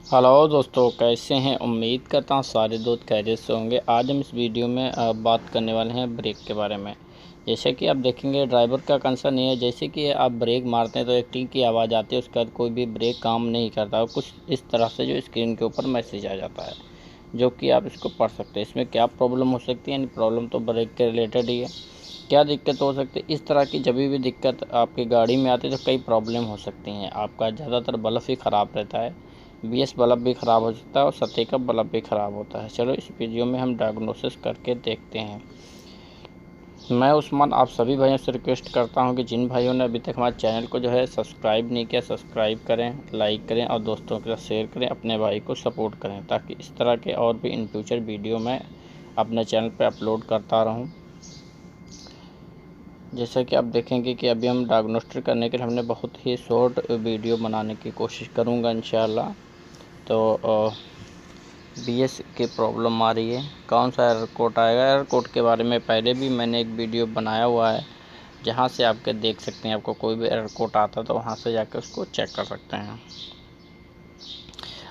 Hello दोस्तों, कैसे हैं। उम्मीद करता हूँ सारे दोस्त खैरियत से होंगे। आज हम इस वीडियो में बात करने वाले हैं ब्रेक के बारे में। जैसे कि आप देखेंगे, ड्राइवर का कंसर्न ये है, जैसे कि आप ब्रेक मारते हैं तो एक टी की आवाज़ आती है, उसके बाद कोई भी ब्रेक काम नहीं करता और कुछ इस तरह से जो स्क्रीन के ऊपर मैसेज आ जाता है, जो कि आप इसको पढ़ सकते हैं। इसमें क्या प्रॉब्लम हो सकती है, यानी प्रॉब्लम तो ब्रेक के रिलेटेड ही है। क्या दिक्कत हो सकती है, इस तरह की जब भी दिक्कत आपकी गाड़ी में आती है तो कई प्रॉब्लम हो सकती हैं। आपका ज़्यादातर बल्ब ही ख़राब रहता है, बीएस बल्ब भी ख़राब हो सकता है और सतह का बल्ब भी ख़राब होता है। चलो इस वीडियो में हम डायग्नोसिस करके देखते हैं। मैं उस्मान आप सभी भाइयों से रिक्वेस्ट करता हूं कि जिन भाइयों ने अभी तक हमारे चैनल को जो है सब्सक्राइब नहीं किया, सब्सक्राइब करें, लाइक करें और दोस्तों के साथ शेयर करें, अपने भाई को सपोर्ट करें, ताकि इस तरह के और भी इन फ्यूचर वीडियो मैं अपने चैनल पर अपलोड करता रहूँ। जैसा कि आप देखेंगे कि अभी हम डायग्नोस्टिक करने के लिए हमने बहुत ही शॉर्ट वीडियो बनाने की कोशिश करूँगा इंशाल्लाह। तो बीएस की प्रॉब्लम आ रही है, कौन सा एरर कोड आएगा। एरर कोड के बारे में पहले भी मैंने एक वीडियो बनाया हुआ है, जहां से आपके देख सकते हैं। आपको कोई भी एरर कोड आता है तो वहां से जाकर उसको चेक कर सकते हैं।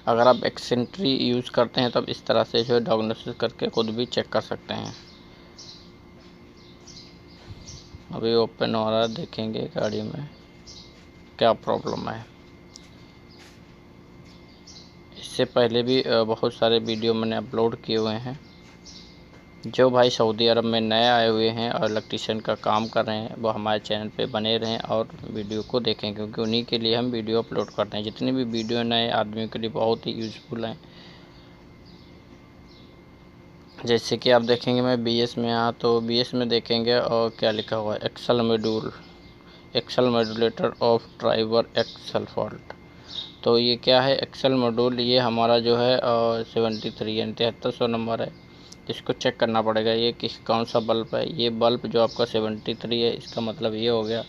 अगर आप एक्सेंट्री यूज़ करते हैं तब इस तरह से जो है डायग्नोसिस करके खुद भी चेक कर सकते हैं। अभी ओपन हो रहा है, देखेंगे गाड़ी में क्या प्रॉब्लम है। इससे पहले भी बहुत सारे वीडियो मैंने अपलोड किए हुए हैं। जो भाई सऊदी अरब में नए आए हुए हैं और इलेक्ट्रीशियन का काम कर रहे हैं, वो हमारे चैनल पे बने रहें और वीडियो को देखें, क्योंकि उन्हीं के लिए हम वीडियो अपलोड करते हैं। जितनी भी वीडियो नए आदमियों के लिए बहुत ही यूज़फुल हैं। जैसे कि आप देखेंगे, मैं बीएस में यहाँ तो बीएस में देखेंगे और क्या लिखा हुआ है, axle modulator of driver axle fault. तो ये क्या है एक्सल मॉड्यूल, ये हमारा जो है 73 यानी 7300 नंबर है। इसको चेक करना पड़ेगा ये कौन सा बल्ब है। ये बल्ब जो आपका 73 है, इसका मतलब ये हो गया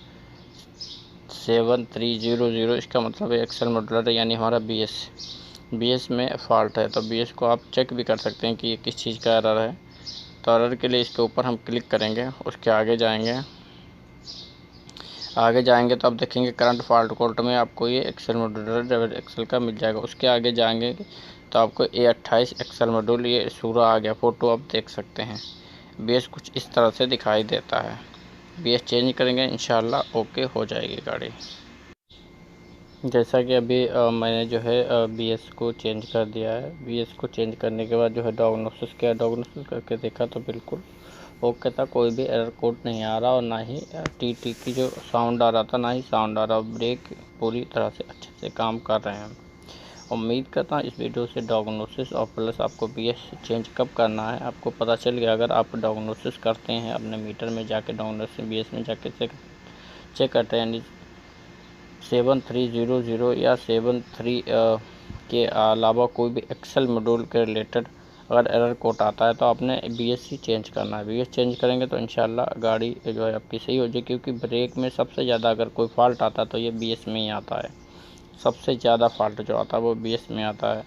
7300, इसका मतलब है एक्सल मॉड्यूलर है, यानी हमारा बीएस में फ़ॉल्ट है। तो बीएस को आप चेक भी कर सकते हैं कि ये किस चीज़ का एरर है। तो एरर के लिए इसके ऊपर हम क्लिक करेंगे, उसके आगे जाएंगे तो आप देखेंगे करंट फॉल्ट कोड में आपको ये एक्सल मॉड्यूलर डबल एक्सल का मिल जाएगा। उसके आगे जाएंगे तो आपको A28 एक्सल मॉड्यूल, ये पूरा आ गया, फ़ोटो आप देख सकते हैं। बीएस कुछ इस तरह से दिखाई देता है। बीएस चेंज करेंगे, इंशाल्लाह ओके हो जाएगी गाड़ी। जैसा कि अभी मैंने जो है बीएस को चेंज कर दिया है। बीएस को चेंज करने के बाद जो है डायग्नोसिस किया, डायग्नोसिस करके देखा तो बिल्कुल ओके था, कोई भी एरर कोड नहीं आ रहा और ना ही टी की जो साउंड आ रहा था, ना ही साउंड आ रहा। ब्रेक पूरी तरह से अच्छे से काम कर रहे हैं। उम्मीद करता हूँ इस वीडियो से डायग्नोसिस और प्लस आपको बीएस चेंज कब करना है आपको पता चल गया। अगर आप डायग्नोसिस करते हैं अपने मीटर में जाके, डायग्नोसिस बीएस में जाके चेक करते हैं, यानी 7300 या 73 के अलावा कोई भी एक्सल मॉड्यूल के रिलेटेड अगर एरर कोड आता है तो आपने बीएस ही चेंज करना है। बीएस चेंज करेंगे तो इंशाल्लाह गाड़ी जो है आपकी सही हो जाएगी, क्योंकि ब्रेक में सबसे ज़्यादा अगर कोई फॉल्ट आता है तो ये बीएस में ही आता है। सबसे ज़्यादा फॉल्ट जो आता है वो बीएस में आता है।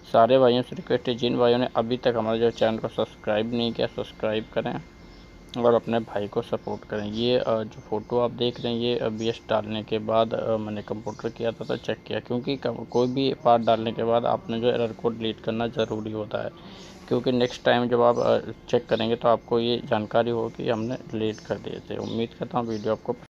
सारे भाइयों से रिक्वेस्ट है, जिन भाइयों ने अभी तक हमारे जो चैनल को सब्सक्राइब नहीं किया, सब्सक्राइब करें और अपने भाई को सपोर्ट करें। ये जो फ़ोटो आप देख रहे हैं, ये बीएस डालने के बाद मैंने कंप्यूटर किया था तो चेक किया, क्योंकि कोई भी पार्ट डालने के बाद आपने जो एरर कोड डिलीट करना ज़रूरी होता है, क्योंकि नेक्स्ट टाइम जब आप चेक करेंगे तो आपको ये जानकारी हो कि हमने डिलीट कर दिए थे। उम्मीद करता हूँ वीडियो आपको